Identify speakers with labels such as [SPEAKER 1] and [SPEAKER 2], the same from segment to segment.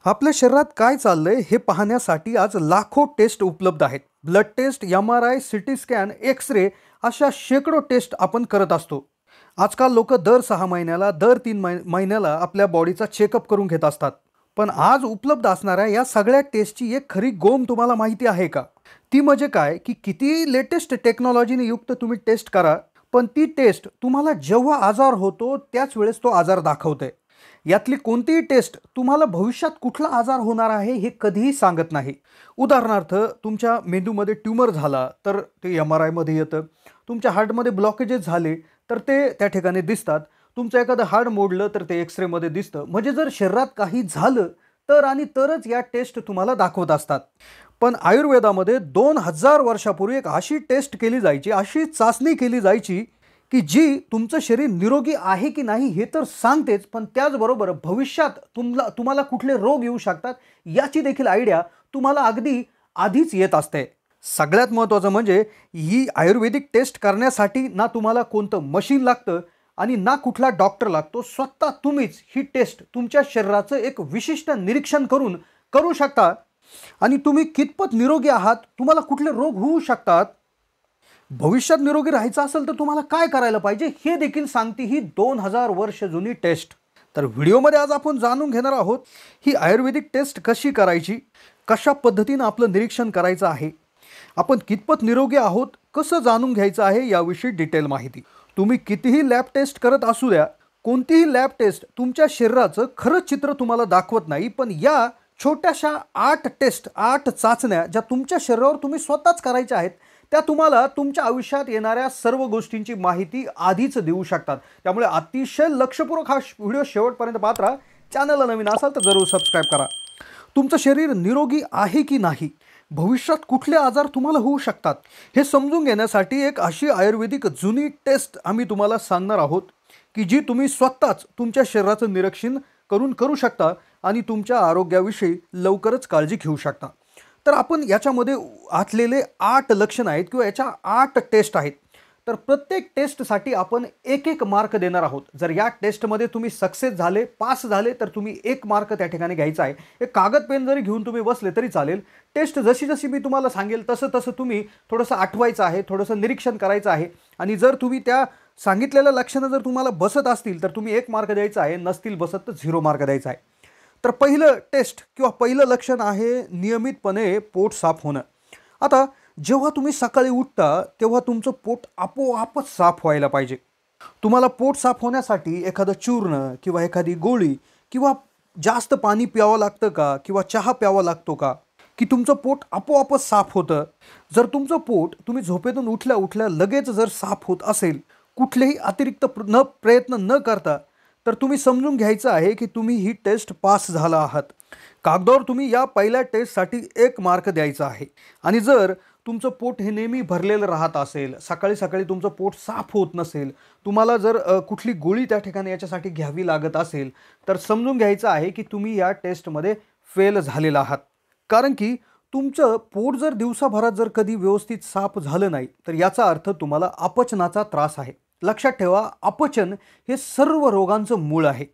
[SPEAKER 1] आपल्या शरीरात काय चाललंय हे पाहण्यासाठी आज लाखो टेस्ट उपलब्ध आहेत। Blood test, MRI, CT scan, x-ray अशा शेकडो टेस्ट आपण करत असतो। आजकाल लोक दर 6 महिन्याला, दर 3 महिन्याला आपल्या बॉडीचा चेकअप करून घेत असतात। पण आज उपलब्ध असणाऱ्या या सगळ्या टेस्टची एक खरी गोम तुम्हाला माहिती आहे का? ती म्हणजे काय की किती लेटेस्ट टेक्नॉलॉजीने युक्त तुम्ही टेस्ट करा, पण ती टेस्ट तुम्हाला जेव्हा आजार होतो त्याच वेळेस तो आजार दाखवते। यातली कोणतीही टेस्ट तुम्हाला भविष्यात कुठला आजार होणार आहे हे कधीही सांगत नाही। उदाहरणार्थ, तुमच्या मेंदूमध्ये ट्यूमर झाला तर ते MRI मध्ये येतं। तुमच्या हार्टमध्ये ब्लॉकेजेस झाले तर ते त्या ठिकाणी दिसतात। तुमचं एखादं हाड मोडलं तर ते एक्स-रे मध्ये दिसतं। म्हणजे जर शरीरात काही झालं तर आणि तरच या टेस्ट तुम्हाला दाखवत असतात। पण आयुर्वेदामध्ये 2000 वर्षापूर्वी एक अशी टेस्ट केली जायची, अशी चाचणी केली जायची की जी तुमचं शरीर निरोगी आहे की नाही हे तर सांगतेच, पण त्याचबरोबर भविष्यात तुम्हाला कुठले रोग येऊ शकतात याची देखील आयडिया तुम्हाला अगदी आधीच येत असते। सगळ्यात महत्त्वाचं म्हणजे ही आयुर्वेदिक टेस्ट करण्यासाठी ना तुम्हाला कोणतं मशीन लागतं आणि ना कुठला डॉक्टर लागतो। स्वतः तुम्हीच ही टेस्ट तुमच्या शरीराचं एक विशिष्ट निरीक्षण करून करू शकता आणि तुम्ही कितपत निरोगी आहात, तुम्हाला कुठले रोग होऊ शकतात, भविष्यात निरोगी राहायचं असेल तर तुम्हाला काय करायला पाहिजे हे देखील सांगते ही 2000 वर्ष जुनी टेस्ट। तर व्हिडिओमध्ये आज आपण जाणून घेणार आहोत ही आयुर्वेदिक टेस्ट कशी करायची, कशा पद्धतीने आपलं निरीक्षण करायचं आहे, आपण कितपत निरोगी आहोत कसं जाणून घ्यायचं आहे याविषयी डिटेल माहिती। तुम्ही कितीही लॅब टेस्ट करत असू द्या, कोणतीही लॅब टेस्ट तुमच्या शरीराचं खरं चित्र तुम्हाला दाखवत नाही, पण या छोट्याशा 8 टेस्ट, 8 चाचण्या ज्या तुमच्या शरीरावर तुम्ही स्वतःच करायच्या आहेत, त्या तुम्हाला तुमच्या आयुष्यात येणाऱ्या सर्व गोष्टींची माहिती आधीच देऊ शकतात। त्यामुळे अतिशय लक्षपूर्वक हा व्हिडिओ शेवटपर्यंत पाहत राहा। चॅनलला नवीन असाल तर जरूर सबस्क्राइब करा। तुमचं शरीर निरोगी आहे की नाही, भविष्यात कुठले आजार तुम्हाला होऊ शकतात हे समजून घेण्यासाठी एक अशी आयुर्वेदिक जुनी टेस्ट आम्ही तुम्हाला सांगणार आहोत की जी तुम्ही स्वतःच तुमच्या शरीराचं निरीक्षण करू शकता आणि तुमच्या आरोग्याविषयी लवकरच काळजी घेऊ शकता। तर आपण याच्यामध्ये आतलेले 8 लक्षण आहेत किंवा याच्या 8 टेस्ट आहेत। तर प्रत्येक टेस्टसाठी आपण एक मार्क देणार आहोत। जर या टेस्टमध्ये तुम्ही सक्सेस झाले, पास झाले तर तुम्ही 1 मार्क त्या ठिकाणी घ्यायचा आहे। एक कागद पेन जरी घेऊन तुम्ही बसले तरी चालेल। टेस्ट जशी मी तुम्हाला सांगेल तसं तुम्ही थोडंसं आठवायचं आहे, थोडंसं निरीक्षण करायचं आहे आणि जर तुम्ही त्या सांगितलेल्या लक्षणं जर तुम्हाला बसत असतील तर तुम्ही 1 मार्क द्यायचा आहे, नसतील बसत तर 0 मार्क द्यायचा आहे। तर पहिलं टेस्ट किंवा पहिलं लक्षण आहे नियमितपणे पोट साफ होणं। आता जेव्हा तुम्ही सकाळी उठता तेव्हा तुमचं पोट आपोआपच साफ व्हायला पाहिजे। तुम्हाला पोट साफ होण्यासाठी एखादं चूर्ण किंवा एखादी गोळी किंवा जास्त पाणी प्यावं लागतं का किंवा चहा प्यावा लागतो का की तुमचं पोट आपोआपच साफ होतं? जर तुमचं पोट तुम्ही झोपेतून उठल्या लगेच जर साफ होत असेल, कुठलेही अतिरिक्त प्रयत्न न करता, तर तुम्ही समजून घ्यायचं आहे की तुम्ही ही टेस्ट पास झाला आहात। कागदावर तुम्ही या पहिल्या टेस्टसाठी 1 मार्क द्यायचा आहे। आणि जर तुमचं पोट हे नेहमी भरलेलं राहत असेल, सकाळी तुमचं पोट साफ होत नसेल, तुम्हाला जर कुठली गोळी त्या ठिकाणी याच्यासाठी घ्यावी लागत असेल, तर समजून घ्यायचं आहे की तुम्ही या टेस्टमध्ये फेल झालेला आहात। कारण की तुमचं पोट जर दिवसाभरात जर कधी व्यवस्थित साफ झालं नाही तर याचा अर्थ तुम्हाला अपचनाचा त्रास आहे। लक्षात ठेवा, अपचन हे सर्व रोगांचं मूळ आहे।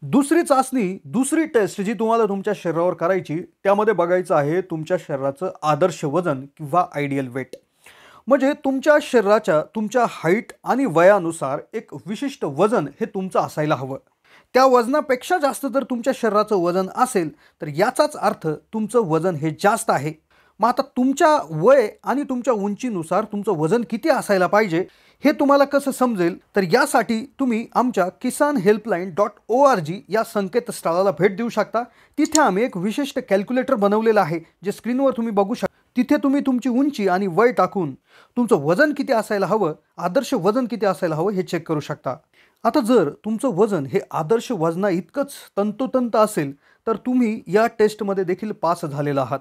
[SPEAKER 1] दुसरी चाचणी, दुसरी टेस्ट जी तुम्हाला तुमच्या शरीरावर करायची, त्यामध्ये बघायचं आहे तुमच्या शरीराचं आदर्श वजन किंवा आयडियल वेट। म्हणजे तुमच्या शरीराच्या तुमच्या हाईट आणि वयानुसार एक विशिष्ट वजन हे तुमचं असायला हवं। त्या वजनापेक्षा जास्त जर तुमच्या शरीराचं वजन असेल तर याचाच अर्थ तुमचं वजन हे जास्त आहे। मग आता तुमच्या वय आणि तुमच्या उंचीनुसार तुमचं वजन किती असायला पाहिजे हे तुम्हाला कसं समजेल? तर यासाठी तुम्ही आमच्या kisanhelpline.org या संकेतस्थळाला भेट देऊ शकता। तिथे आम्ही एक विशिष्ट कॅल्क्युलेटर बनवलेलं आहे जे स्क्रीनवर तुम्ही बघू शकता। तिथे तुम्ही तुमची उंची आणि वय टाकून तुमचं वजन किती असायला हवं, आदर्श वजन किती असायला हवं हे चेक करू शकता। आता जर तुमचं वजन हे आदर्श वजना इतकंच तंतोतंत असेल तर तुम्ही या टेस्टमध्ये देखील पास झालेला आहात।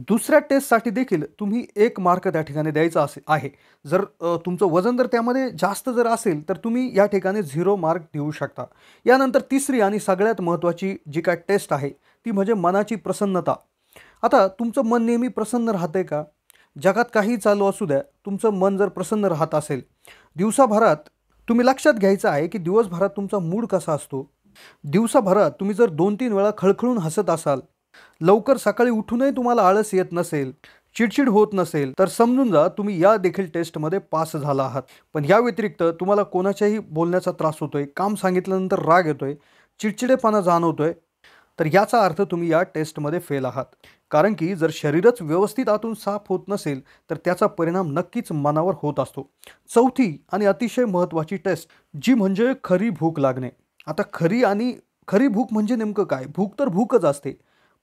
[SPEAKER 1] दुसऱ्या टेस्टसाठी देखील तुम्ही 1 मार्क त्या ठिकाणी द्यायचा आहे। जर तुमचं वजन जर त्यामध्ये जास्त जर असेल तर तुम्ही या ठिकाणी 0 मार्क देऊ शकता। यानंतर तिसरी आणि सगळ्यात महत्त्वाची जी काय टेस्ट आहे ती म्हणजे मनाची प्रसन्नता। आता तुमचं मन नेहमी प्रसन्न राहतंय का? जगात काही चालू असू द्या, तुमचं मन जर प्रसन्न राहत असेल, दिवसाभरात तुम्ही लक्षात घ्यायचं आहे की दिवसभरात तुमचा मूड कसा असतो। दिवसाभरात तुम्ही जर 2-3 वेळा खळखळून हसत असाल लवकर सकाळी उठूनही तुम्हाला आळस येत नसेल, चिडचिड होत नसेल, तर समजून जा तुम्ही या देखील टेस्टमध्ये पास झाला आहात. पण या व्यतिरिक्त तुम्हाला कोणाच्याही बोलण्याचा त्रास होतोय, काम सांगितल्यानंतर राग येतोय, चिडचिडेपणा जाणवतोय, तर याचा अर्थ तुम्ही या टेस्टमध्ये फेल आहात. कारण की जर शरीरच व्यवस्थित आतून साफ होत नसेल, तर त्याचा परिणाम नक्कीच मनावर होत असतो. चौथी आणि अतिशय महत्त्वाची टेस्ट, जी म्हणजे खरी भूक लागणे. आता खरी भूक म्हणजे नेमकं काय? भूक तर भूकच असते.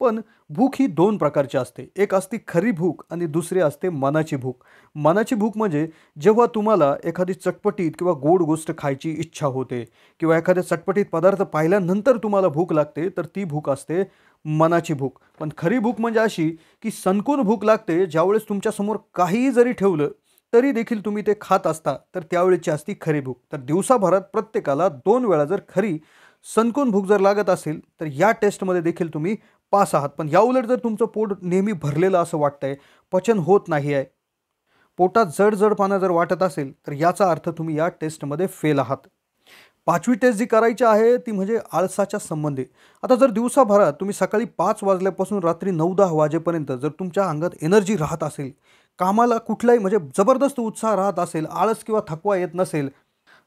[SPEAKER 1] पण भूक ही 2 प्रकारची असते. एक असते खरी भूक आणि दुसरी असते मनाची भूक. मनाची भूक म्हणजे जेव्हा तुम्हाला एखादी चटपटीत किंवा गोड गोष्ट खायची इच्छा होते किंवा एखाद्या चटपटीत पदार्थ पाहिल्यानंतर तुम्हाला भूक लागते, तर ती भूक असते मनाची भूक. पण खरी भूक म्हणजे अशी, की सणकून भूक लागते ज्यावेळेस तुमच्यासमोर काहीही जरी ठेवलं, तरी देखील तुम्ही ते खात असता, तर त्यावेळेची असती खरी भूक. तर दिवसाभरात प्रत्येकाला 2 वेळा जर खरी सणकून भूक जर लागत असेल, तर या टेस्टमध्ये देखील तुम्ही पास आहात. पण याउलट जर तुमचं पोट नेहमी भरलेलं असं वाटतंय, पचन होत नाही आहे, पोटात जड-जडपणा जर वाटत असेल, तर याचा अर्थ तुम्ही या टेस्टमध्ये फेल आहात. 5वी टेस्ट जी करायची आहे ती म्हणजे आळसाच्या संबंधी. आता जर दिवसाभरात तुम्ही सकाळी 5 वाजल्यापासून रात्री 9-10 वाजेपर्यंत जर तुमच्या अंगात एनर्जी राहत असेल, कामाला कुठलाही म्हणजे जबरदस्त उत्साह राहत असेल, आळस किंवा थकवा येत नसेल,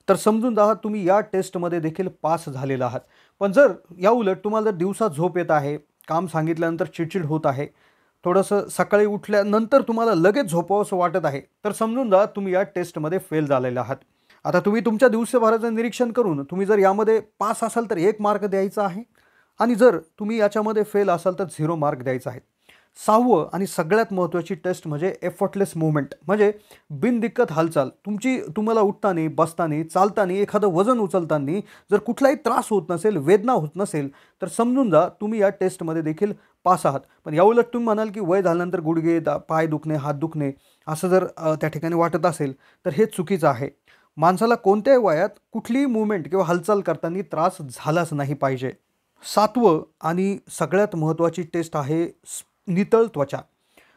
[SPEAKER 1] तर समजून जा तुम्ही या टेस्टमध्ये देखील पास झालेला आहात. पण जर याउलट तुम्हाला जर दिवसा झोप येत आहे, काम सांगितल्यानंतर चिडचिड होत आहे, थोडंसं सकाळी उठल्यानंतर तुम्हाला लगेच झोपावंसं वाटत आहे, तर समजून जा तुम्ही या टेस्टमध्ये फेल झालेले आहात. आता तुम्ही तुमच्या दिवसभराचं निरीक्षण करून तुम्ही जर यामध्ये पास असाल तर 1 मार्क द्यायचा आहे आणि जर तुम्ही याच्यामध्ये फेल असाल तर 0 मार्क द्यायचा आहे. 6वं आणि सगळ्यात महत्त्वाची टेस्ट म्हणजे एफर्टलेस मूव्हमेंट म्हणजे बिनदिक्कत हालचाल. तुम्हाला उठताना, बसताना, चालताना, एखादं वजन उचलताना जर कुठलाही त्रास होत नसेल, वेदना होत नसेल, तर समजून जा तुम्ही या टेस्टमध्ये देखील पास आहात. पण याउलट तुम्ही म्हणाल की वय झाल्यानंतर गुडघे, पाय दुखणे, हात दुखणे असं जर त्या ठिकाणी वाटत असेल, तर हे चुकीचं आहे. माणसाला कोणत्याही वयात कुठलीही मूव्हमेंट किंवा हालचाल करताना त्रास झालाच नाही पाहिजे. 7वं आणि सगळ्यात महत्त्वाची टेस्ट आहे नितळ त्वचा.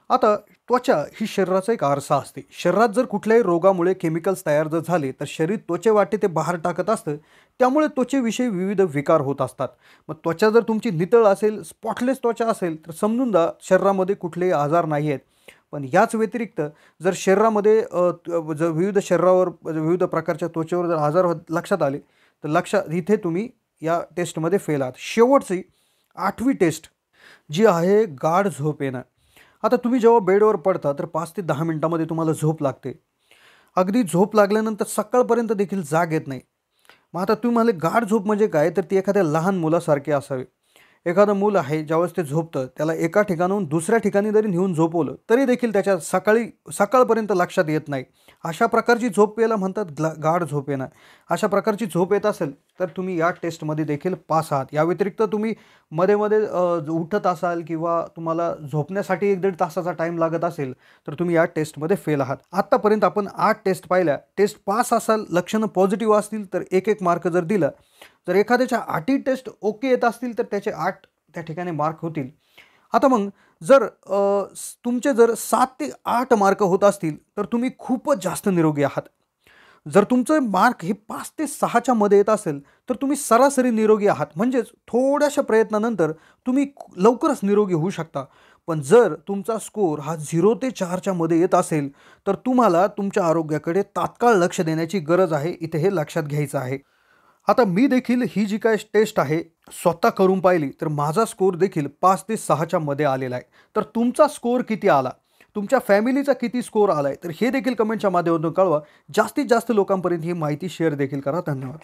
[SPEAKER 1] आता त्वचा ही शरीराचा एक आरसा असते. शरीरात जर कुठल्याही रोगामुळे केमिकल्स तयार जर झाले, तर शरीर त्वचेवाटे ते बाहेर टाकत असतं. त्यामुळे त्वचेविषयी विविध विकार होत असतात. मग त्वचा जर तुमची नितळ असेल, स्पॉटलेस त्वचा असेल, तर समजून जा शरीरामध्ये कुठलेही आजार नाही आहेत. पण याच व्यतिरिक्त जर शरीरामध्ये जर विविध प्रकारच्या त्वचेवर जर आजार लक्षात आले, तर इथे तुम्ही या टेस्टमध्ये फेल आहात. शेवटची 8वी टेस्ट जी आहे गाढ झोप येणं. आता तुम्ही जेव्हा बेडवर पडता तर 5 ते 10 मिनिटांमध्ये तुम्हाला झोप लागते. अगदी झोप लागल्यानंतर सकाळपर्यंत देखील जाग येत नाही. मग आता तुम्ही म्हणाले गाढ झोप म्हणजे काय? तर ती एखाद्या लहान मुलासारखी असावी. एखादं मूल आहे ज्यावेळेस ते झोपतं, त्याला एका ठिकाणाहून दुसऱ्या ठिकाणी जरी नेऊन झोपवलं, तरी देखील त्याच्या सकाळपर्यंत लक्षात येत नाही. अशा प्रकारची झोप याला म्हणतात गाढ झोप येणं. अशा प्रकारची झोप येत असेल, तर तुम्ही या टेस्टमध्ये देखील पास आहात. या व्यतिरिक्त तुम्ही मध्ये-मध्ये उठत असाल किंवा तुम्हाला झोपण्यासाठी 1-1.5 तासाचा टाईम लागत असेल, तर तुम्ही या टेस्टमध्ये फेल आहात. आत्तापर्यंत आपण 8 टेस्ट पाहिल्या. टेस्ट पास असाल, लक्षणं पॉझिटिव्ह असतील, तर 1-1 मार्क जर दिला, जर एखाद्याच्या 8ही टेस्ट ओके येत असतील, तर त्याचे 8 त्या ठिकाणी मार्क होतील. आता मग जर तुमचे जर 7 ते 8 मार्क होत असतील, तर तुम्ही खूपच जास्त निरोगी आहात. जर तुमचे मार्क हे 5 ते 6च्या मध्ये येत असेल, तर तुम्ही सरासरी निरोगी आहात. म्हणजेच थोड्याशा प्रयत्नानंतर तुम्ही लवकरच निरोगी होऊ शकता. पण जर तुमचा स्कोर हा 0 ते 4च्या मध्ये येत असेल, तर तुम्हाला तुमच्या आरोग्याकडे तात्काळ लक्ष देण्याची गरज आहे. इथे हे लक्षात घ्यायचं आहे. आता मी देखील ही जी काही टेस्ट आहे स्वतः करून पाहिली, तर माझा स्कोर देखील 5 ते 6च्या मध्ये आलेला आहे. तर तुमचा स्कोर किती आला? तुमच्या फॅमिलीचा किती स्कोर आलाय? तर हे देखील कमेंटच्या माध्यमातून कळवा. जास्तीत जास्त लोकांपर्यंत ही माहिती शेअर देखील करा. धन्यवाद.